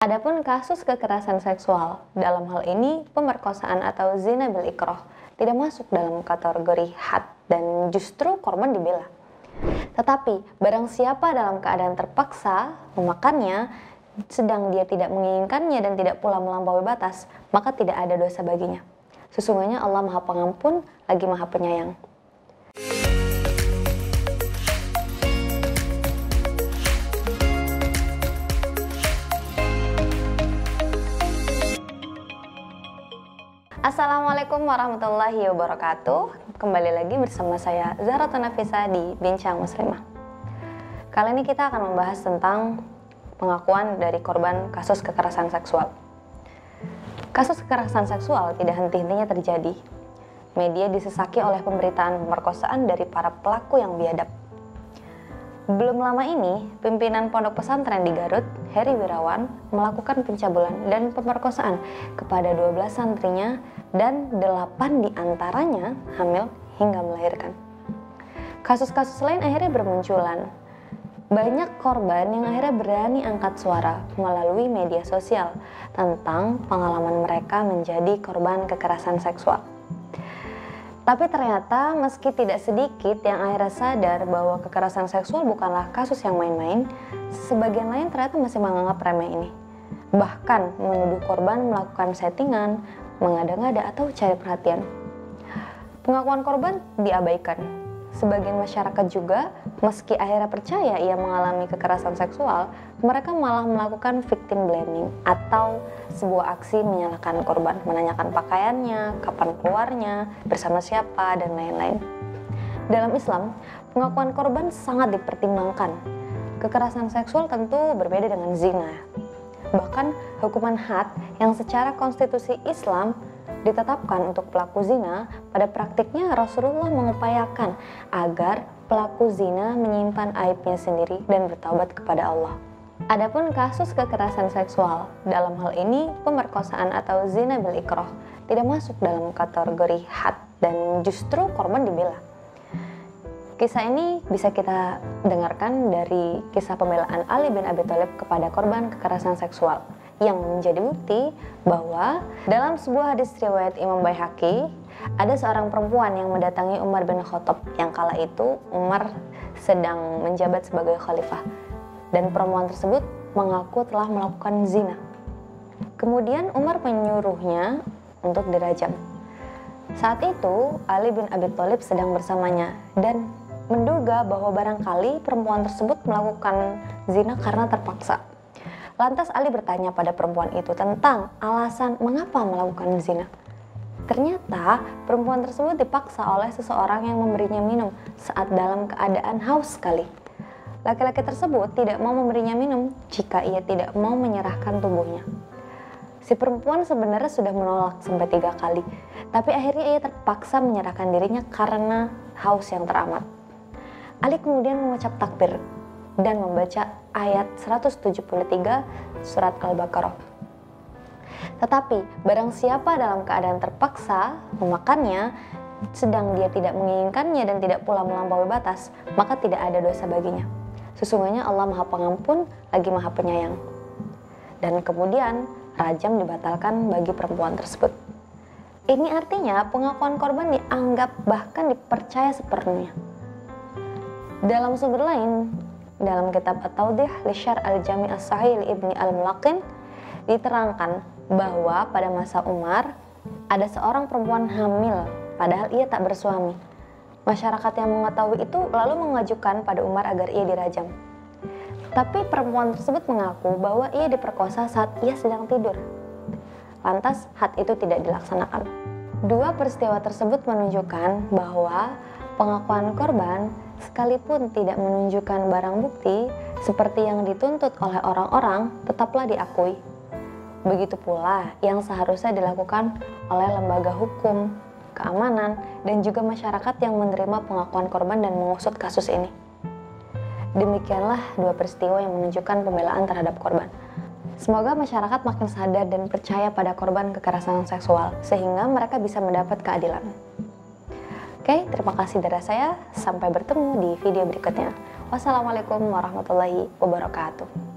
Adapun kasus kekerasan seksual, dalam hal ini pemerkosaan atau zina bil ikrah, tidak masuk dalam kategori had dan justru korban dibela. Tetapi barang siapa dalam keadaan terpaksa memakannya, sedang dia tidak menginginkannya dan tidak pula melampaui batas, maka tidak ada dosa baginya. Sesungguhnya Allah Maha Pengampun lagi Maha Penyayang. Assalamualaikum warahmatullahi wabarakatuh. Kembali lagi bersama saya Zahratun Nafisa di Bincang Muslimah. Kali ini kita akan membahas tentang pengakuan dari korban kasus kekerasan seksual. Kasus kekerasan seksual tidak henti-hentinya terjadi. Media disesaki oleh pemberitaan pemerkosaan dari para pelaku yang biadab. Belum lama ini, pimpinan pondok pesantren di Garut, Heri Wirawan, melakukan pencabulan dan pemerkosaan kepada 12 santrinya dan 8 diantaranya hamil hingga melahirkan. Kasus-kasus lain akhirnya bermunculan. Banyak korban yang akhirnya berani angkat suara melalui media sosial tentang pengalaman mereka menjadi korban kekerasan seksual. Tapi ternyata meski tidak sedikit yang akhirnya sadar bahwa kekerasan seksual bukanlah kasus yang main-main, sebagian lain ternyata masih menganggap remeh ini. Bahkan menuduh korban melakukan settingan, mengada-ngada atau cari perhatian. Pengakuan korban diabaikan. Sebagian masyarakat juga, meski akhirnya percaya ia mengalami kekerasan seksual, mereka malah melakukan victim blaming atau sebuah aksi menyalahkan korban, menanyakan pakaiannya, kapan keluarnya, bersama siapa, dan lain-lain. Dalam Islam, pengakuan korban sangat dipertimbangkan. Kekerasan seksual tentu berbeda dengan zina. Bahkan hukuman had yang secara konstitusi Islam ditetapkan untuk pelaku zina, pada praktiknya Rasulullah mengupayakan agar pelaku zina menyimpan aibnya sendiri dan bertaubat kepada Allah. Adapun kasus kekerasan seksual, dalam hal ini pemerkosaan atau zina bil ikrah, tidak masuk dalam kategori had dan justru korban dibela. Kisah ini bisa kita dengarkan dari kisah pembelaan Ali bin Abi Thalib kepada korban kekerasan seksual, yang menjadi bukti bahwa dalam sebuah hadis riwayat Imam Baihaqi, ada seorang perempuan yang mendatangi Umar bin Khattab yang kala itu Umar sedang menjabat sebagai khalifah, dan perempuan tersebut mengaku telah melakukan zina. Kemudian Umar menyuruhnya untuk dirajam. Saat itu Ali bin Abi Thalib sedang bersamanya dan menduga bahwa barangkali perempuan tersebut melakukan zina karena terpaksa. Lantas Ali bertanya pada perempuan itu tentang alasan mengapa melakukan zina. Ternyata perempuan tersebut dipaksa oleh seseorang yang memberinya minum saat dalam keadaan haus sekali. Laki-laki tersebut tidak mau memberinya minum jika ia tidak mau menyerahkan tubuhnya. Si perempuan sebenarnya sudah menolak sampai 3 kali, tapi akhirnya ia terpaksa menyerahkan dirinya karena haus yang teramat. Ali kemudian mengucap takbir dan membaca ayat 173 surat Al-Baqarah. Tetapi barang siapa dalam keadaan terpaksa memakannya, sedang dia tidak menginginkannya dan tidak pula melampaui batas, maka tidak ada dosa baginya. Sesungguhnya Allah Maha Pengampun lagi Maha Penyayang. Dan kemudian rajam dibatalkan bagi perempuan tersebut. Ini artinya pengakuan korban dianggap bahkan dipercaya sepenuhnya. Dalam sumber lain, dalam kitab At-Tawdih li Syarh Al-Jami' As-Sahih li Ibni Al-Mulaqin, diterangkan bahwa pada masa Umar ada seorang perempuan hamil padahal ia tak bersuami. Masyarakat yang mengetahui itu lalu mengajukan pada Umar agar ia dirajam. Tapi perempuan tersebut mengaku bahwa ia diperkosa saat ia sedang tidur. Lantas had itu tidak dilaksanakan. Dua peristiwa tersebut menunjukkan bahwa pengakuan korban sekalipun tidak menunjukkan barang bukti seperti yang dituntut oleh orang-orang, tetaplah diakui. Begitu pula yang seharusnya dilakukan oleh lembaga hukum, keamanan, dan juga masyarakat yang menerima pengakuan korban dan mengusut kasus ini. Demikianlah 2 peristiwa yang menunjukkan pembelaan terhadap korban. Semoga masyarakat makin sadar dan percaya pada korban kekerasan seksual, sehingga mereka bisa mendapat keadilan. Oke, terima kasih dari saya. Sampai bertemu di video berikutnya. Wassalamualaikum warahmatullahi wabarakatuh.